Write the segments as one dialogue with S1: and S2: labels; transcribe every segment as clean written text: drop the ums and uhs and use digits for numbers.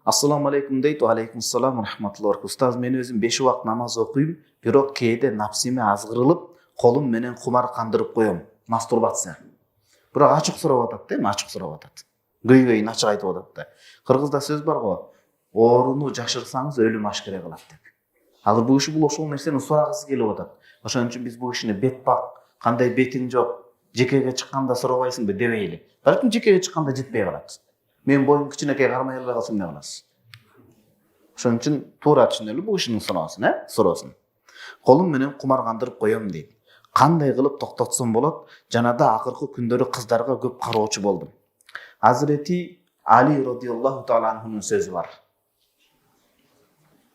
S1: Ассаламу алейкум дейт. Алейкум ассалам рахматуллахи ва баракатух. Устаз, мен өзім 5 уақыт намаз оқимын, бирок кээде напсиме азгырылып, колум менен кумар кандырып коем. Мастурбация. Бирок ачык сурап атат, эми ачык сурап атат. Көйгөйүн ачык айтып атат да. Кыргызда сөз бар го, ооруну жашырсаңыз өлүм ашкере кылат деп. Азыр бул киши ошол нерсени сурагысы келип атат. Ошон үчүн биз бул кишини бетпак, кандай бетиң жок, жекеге чыкканда сурабайсыңбы дебейли. Балким жекеге чыкканда жетпей калат. Мен боюм кичинекей кармай эле калсам эмне кыласыз? Ошон үчүн туура түшүнөлү бул кишинин суроосун. Колум менен кумар кандырып коем дейт. Кандай кылып токтотсом болот? Жанада акыркы күндөрү кыздарга көп кароочу болдум. Азирети Али радиаллаху таала анхунун сөзү бар.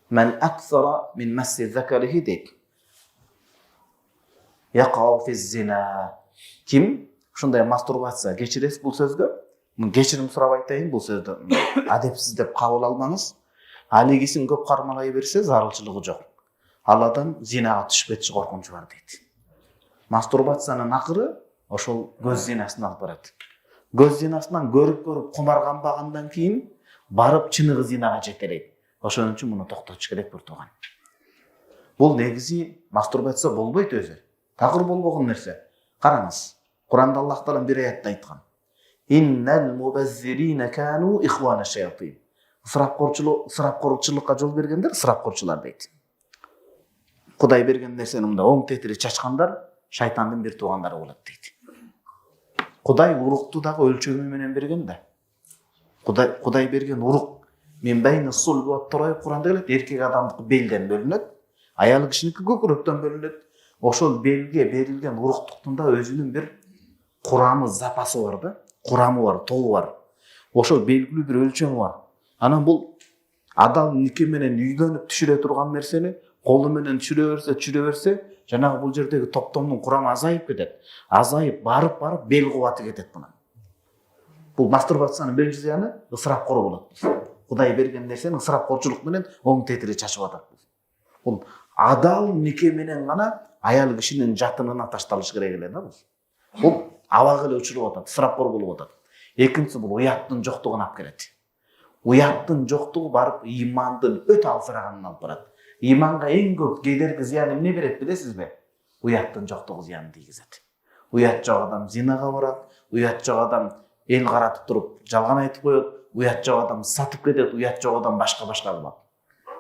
S1: Мен аксара мин масси закарихи дейт. Якау физ зина. Ким ушундай мастурбация кечиресиз бул сөзгө? Кечирим сурап айтайын, бул сөздү адепсиз деп кабыл алмаңыз. Алигисин көп кармалай берсе зарылчылыгы жок. Ал адам зинага түшпөтчү коркунучу бар дейт. Мастурбациянын акыры ошол көз зинасына алып барат. Көз зинасынан көрүп кумарганбагандан кийин барып чыныгы зинага жетелейт. Ошон үчүн муну токтотуш керек бир тууган. Бул негизи мастурбация болбойт өзү. Такыр болбогон нерсе. Караңыз. Куранда Аллах Таала бир аятта айткан. Иннал мубаззирина кану ихвана шаятин. Ысырапкорчулукка жол бергендер ысырапкорчулар дейт. Кудай берген нерсени мындай оң тетири чачкандар шайтандын бир туугандары болот дейт. Кудай урукту дагы өлчөмү менен берген да. Кудай берген урук мен байны сулбу аттырайып Куранда келет, эркек адамдыкы белден бөлүнөт, аял кишиники көкүрөктөн бөлүнөт. Ошол белге берилген уруктуктун да өзүнүн бир курамы, запасы бар да. Курамы бар, тобу бар. Ошол белгилүү бир өлчөмү бар. Анан бул адал нике менен үйлөнүп түшүрө турган нерсени колу менен түшүрө берсе, жанагы бул жердеги топтомдун курамы азайып кетет. Азайып барып бел кубаты кетет мына. Бул мастурбациянын биринчи зыяны ысырапкор болот. Кудай берген нерсени ысырапкорчулук менен оң тетири чачып атат. Бул адал нике менен гана аял кишинин жатынына ташталыш керек эле да бул. Бул абак эле учуруп атат, ысырапкор болуп атат. Экинчиси бул уяттын жоктугун алып келет. Уяттын жоктугу барып ыймандын өтө алсыраганына алып барат. Ыйманга эң көп кедерги зыян эмне берет билесизби? Уяттын жоктугу зыян тийгизет. Уят жок адам зинага барат, уят жок адам эл каратып туруп жалган айтып коет, уят жок адам сатып кетет, уят жок адам башка кылат.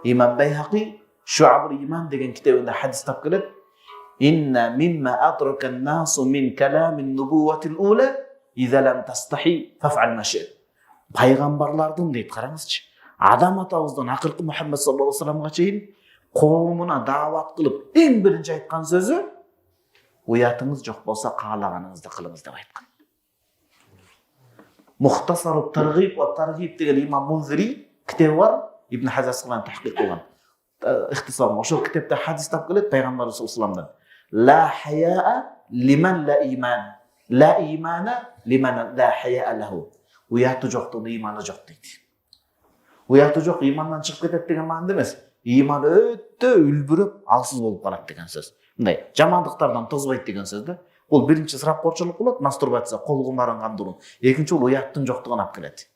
S1: Имам Байхақи Шуабул Иман деген китебинде хадис тап келет. Инна мимма адрака an-nasu min kalam an-nubuwwati al-ula idha lam tastahi faf'al ma shi'ta. Пайгамбарлардын дейт, караңызчы. Адам атабыздан акыркы Мухаммад саллаллаху алейхи вассаламга чейин коомуна даават кылып эң биринчи айткан сөзү уятыңыз жок болсо каалаганыңызды кылыңыз деп айткан. Мухтасару таргиб ва таргиб деген имам Мунзири китеби бар, Ибн Хажар Асқалани тахқиқ кылган. Ихтисарын ошол китепте хадис тап келет пайгамбар саллаллаху ла хаяа лиман ла иман. Ла имана лиман ла хаяа лаху. Уяты жоктун ыйманы жок дейт. Уяты жок ыймандан чыгып кетет деген маанада эмес. Ыйман өтө үлбүрөп алсыз болуп калат деген сөз. Мындай жамандыктардан тозбойт деген сөз да. Бул биринчи ысырапкорчулук болот, мастурбация, кол кумарын кандыруу. Экинчи бул уяттын жоктугун алып келет.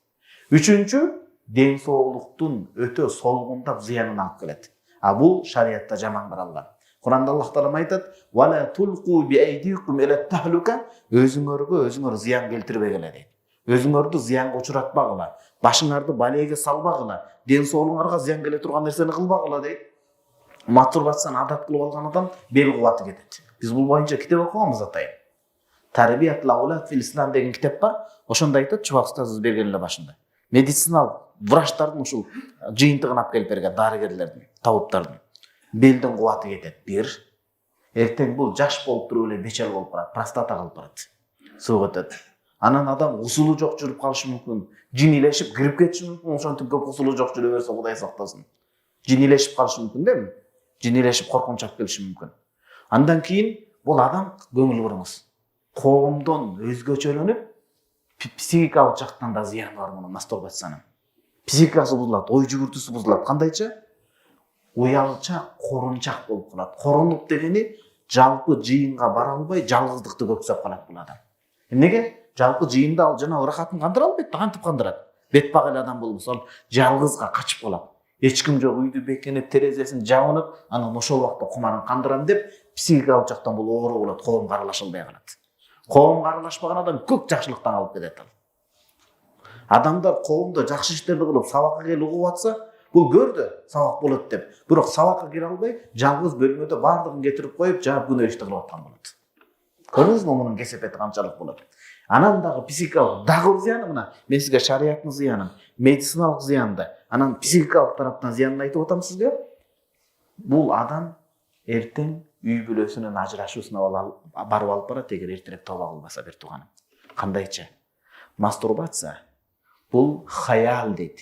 S1: Үчүнчү ден соолуктун өтө солгундап зыянын алып келет. А бул шариатта жаман каралган. Куранда Аллах Таала айтат: "Ва ла тулqu bi aydikum ila tahluka", өзүңөр зыян келтирбегиле дейт. Өзүңөрдү зыянга учуратпагыла, башыңарды балеге салбагыла, ден соолуңарга зыян келе турган нерсени кылбагыла дейт. Мастурбацияны адат кылып алган адам бел кубаты кетет. Биз бул боюнча китеп окуганбыз атайын. Тарбиятул аулад фил ислам деген китеп бар. Ошондо айтат, чубак устазыбыз берген эле башында. Медицинал врачтардын ушул жыйынтыгын алып келип берген, дарыгерлердин, табыптардын. Белдин кубаты кетет. Бир. Эртең бул жаш болуп туруп эле бечел болуп барат, простата калып барат. Суу өтөт. Анан адам усулу жок жүрүп калышы мүмкүн. Жинилешип кирип кетиши мүмкүн. Ошентип көп усулу жок жүрө берсе Кудай сактасын. Жинилешип калышы мүмкүн деми? Жинилешип коркунуч алып келиши мүмкүн. Андан кийин бул адам көңүл буруңуз. Коомдон өзгөчөлөнүп, психикалык жактан да зыяны бар мунун мастурбациянын. Психикасы бузулат, ой жүгүртүүсү бузулат. Кандайча? Уялчак, корунчак болуп калат. Корунуп дегени жалпы жыйынга бара албай, жалгыздыкты көксөп калат бул адам. Эмнеге? Жалпы жыйында ал жана ырахатын кандыра албайт, кантип кандырат? бетпак эле адам болбосо ал жалгызга качып калат. Эч ким жок, үйдү бекинип, терезесин жабынып, анан ошол убакта кумарын кандырам деп психикалык жактан бул оору болот, коомго аралаша албай калат. Коомго аралашпаган адам көп жакшылыктан калып кетет ал. Адамдар коомдо жакшы иштерди кылып, сабакка келип угуп атса, бул көрдү, сабак болот деп. Бирок сабакка кире албай, жалгыз бөлмөдө бардыгын кетирип коюп, жаап күнөө ишти кылып аткан болот. Көрдүңүзбү мунун кесепети канчалык болот? Анан дагы психикалык дагы зыяны мына, мен сизге шарияттын зыянын, медициналык зыянды, анан психикалык тараптан зыянын айтып атам сизге. Бул адам эртең үй бүлөсүнүн ажырашуусуна барып алып барат, эгер эртерээк тооба кылбаса бир тууганым. Кандайча? Мастурбация бул хаял дейт.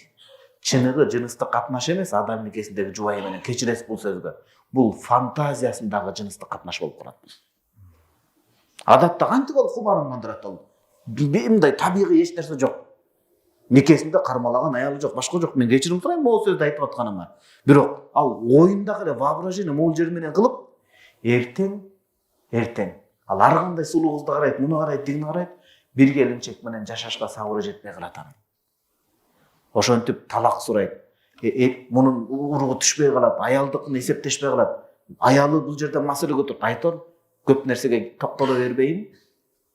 S1: Чыныгы жыныстык катнаш эмес, адам никесиндеги жубайы менен, кечиресиз бул сөзгө. Бул фантазиясындагы жыныстык катнаш болуп калат. Адатта кантип ал кумарын кандырат ал? Мындай табигый эч нерсе жок. Никесинде кармалаган аялы жок, башка жок. Мен кечирим сурайм могу сөздү айтып атканыма. Бирок ал оюндагы эле воображение могул жери менен кылып, эртең ал ар кандай сулуу кызды карайт, муну карайт, тигини карайт, бир келинчек менен жашашка сабыры жетпей калат анын. Ошентип талак сурайт. Мунун уругу түшпөй калат, аялдыкын эсептешпей калат. Аялы бул жерде маселе көтөрүп айтор, көп нерсеге токтоло бербейин.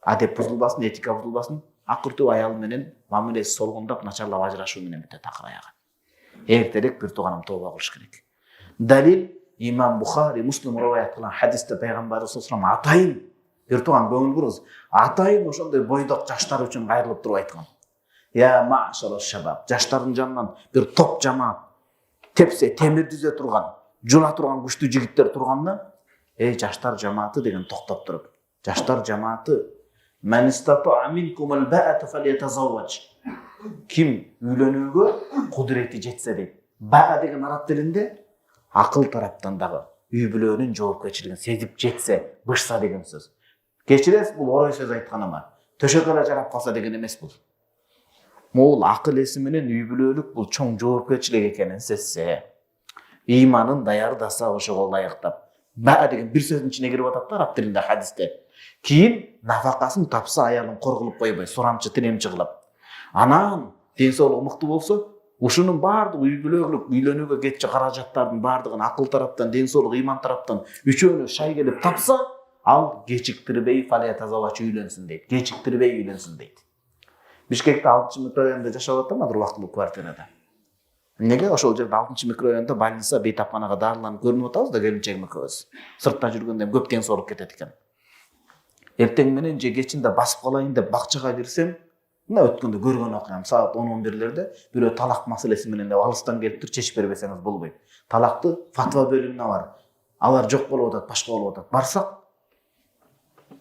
S1: Адеп бузулбасын, этика бузулбасын. Акыртуу аял менен мамилеси солгундап, начарлап ажырашуу менен бүтөт акыр аягы. Эртерээк бир тууганым тооба кылыш керек. Далил Имам Бухари, Муслим риваят кылган хадисте пайгамбарыбыз саллаллаху алейхи атайын бир тууган көңүл буруңуз. Атайын ошондой бойдок жаштар үчүн кайрылып туруп айткан. Я маашара шабаб, жаштардын жанынан бир топ жамаат тепсе, темир дүзө турган, жула турган күчтүү жигиттер турганда, жаштар жамааты деген токтоп туруп. Жаштар жамааты Мен истата минкум al-ba'ata falyatazawwaj. Ким үйлөнүүгө кудурети жетсе дейт. Баа деген араб тилинде акыл тараптан дагы үй бүлөнүн жоопкерчилигин сезип жетсе, бышса деген сөз. Кечиресиз, бул орой сөз айтканыма. Төшөк эле жарап калса деген эмес бул. Могул акыл эси менен үй бүлөлүк бул чоң жоопкерчилик экенин сезсе, ыйманын даярдаса ошого ылайыктап. Баа деген бир сөздүн ичине кирип атат да араб тилинде хадисте. Кийин нафакасын тапса аялын коргулуп койбой, сурамчы тиремчи кылып. Анан ден соолугу мыкты болсо, ушунун баардыгы үй бүлөлүк, үйлөнүүгө кетчү каражаттардын баардыгын акыл тараптан, ден соолук, ыйман тараптан үчөөнү шай келип тапса, ал кечиктирбей фалиятазавач үйлөнсүн дейт. Кечиктирбей үйлөнсүн дейт. Бишкекте 6-чы микрорайонунда жашап атам, азыр убактылуу квартирада. Неге ошол жерде 6-чы микрорайонунда больница, бейтапканага дарыланып көрүнүп атабыз да келинчегим экөөбүз. Сыртта жүргөндө көп ден соолук кетет экен. Эртең менен же кечинде басып калайын деп бакчага кирсем, мына өткөндө көргөн окуям, саат 10-11-лерде бирөө талак маселеси менен деп алыстан келип тур, чечип бербесеңиз болбойт. Талакты фатва бөлүмүнө бар. Алар жок болуп атат, башка болуп атат. Барсак,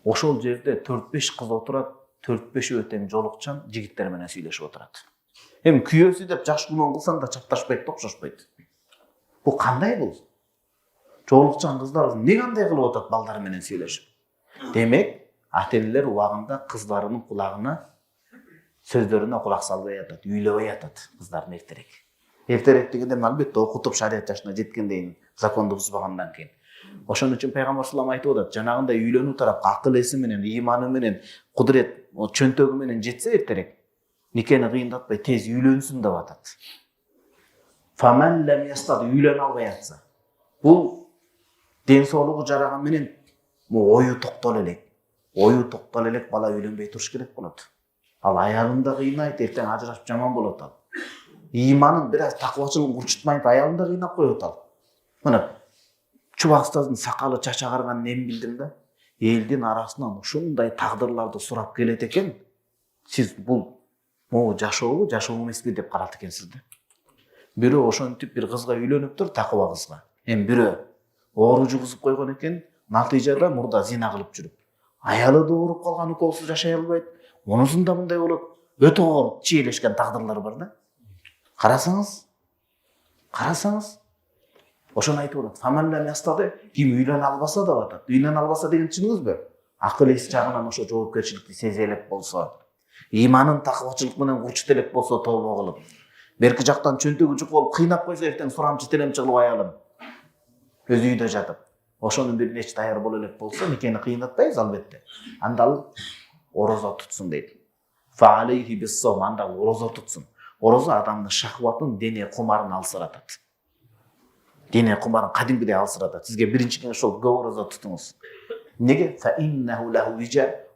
S1: ошол жерде 4-5 кыз отурат, 4-5 тең жолукчан жигиттер менен сүйлөшүп отурат. Эми күйөөсү деп жаш гумон кылсаң да чапташпайт, окшошпойт. Бул кандай бул? Жолукчан кыздар эмне кандай кылып атат балдары менен сүйлөшүп? Демек, ата-энелер убагында кыздарынын кулагына сөздөрүнө кулак салбай атат, үйлөбөй атат кыздарын эртерээк. Эртерээк дегенде албетте окутуп шарият жашына жеткенден, законду бузбагандан кийин. Ошон үчүн пайгамбар саллаллаху алейхи айтып атат, жанагындай үйлөнүү тарапка акыл эси менен, ыйманы менен, кудурет, чөнтөгү менен жетсе эртерээк, никени кыйындатпай тез үйлөнсүн деп атат. Фаман лам ястад, үйлөнө албай атса, бул ден соолугу жараган менен ою токтол элек. Ою токтол элек бала үйлөнбөй туруш керек болот. Ал аялын да кыйнайт, эртең ажырашып жаман болот ал. Ыйманын бир аз такыбачылыгын курчутмайт, аялын да кыйнап коет ал. Мына Чубак устаздын сакалы чач агарганын эми билдим да. Элдин арасынан ушундай тагдырларды сурап келет экен. Сиз бул могу жашообу, жашоо эмеспи деп карат экенсиз да. Бирөө ошентип бир кызга үйлөнүптүр, такыба кызга. Эми бирөө оору жугузуп койгон экен, натыйжада мурда зина кылып жүрүп. Аялы да ооруп калган, уколсуз жашай албайт. Монусунда мындай болот. Өтө оор чийлешкен тагдырлар бар да. Карасаңыз. Ошону айтып атат. Фамандан ястады, ким үйлөнө албаса деп атат. Үйлөнө албаса деген түшүнүңүзбү? Акыл эс жагынан ошо жоопкерчиликти сезе элек болсо, ыйманын такыбачылык менен курчут элек болсо тобо кылып, берки жактан чөнтөгү жук болуп кыйнап койсо эртең сурамчы телемчи кылып аялын. Өз үйдө жатып. Ошонун бир нече даяр боло элек болсо, никени кыйнатпайбыз албетте. Анда ал орозо тутсун дейт. Фа алейхи бис-сом, анда орозо тутсун. Ораза адамның шахватын, дене құмарын алсыратады. Дене құмарын кадимгидей алсыратады. Сізге бірінші кеңеш ол көп ораза тұтыңыз. Неге?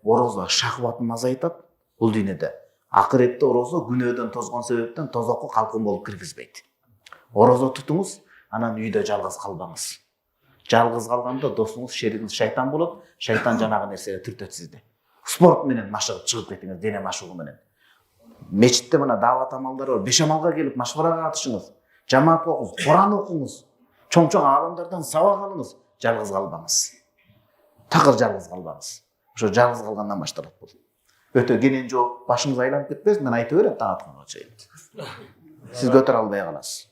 S1: Ораза шахватын азайтады. Бұл дүниеде. Ақыретте ораза күнөөдөн тозған себептен тозаққа қалқын болып кіргізбейді. Ораза тұтыңыз, анан үйде жалғыз қалбаңыз. Жалғыз қалғанда досыңыз, шеригиңиз шайтан болады. Шайтан жанагы нерсеге түртөт сизди. Спорт менен машыгып чыгып кетиңиз, дене машыгуу менен. Мечитте мына дават амалдар бар. Бешамалга келип машварага катышыңыз. Жамаат окуңуз, Куран окуңуз. Чоң-чоң алымдардан сабак алыңыз. Жалгыз калбаңыз. Такыр жалгыз калбаңыз. Ошо жалгыз калгандан башталат бул. Өтө кенен жооп башыңыз айланып кетпесин, мен айта берем таң атканга чейин. Сиз көтөрө албай каласыз.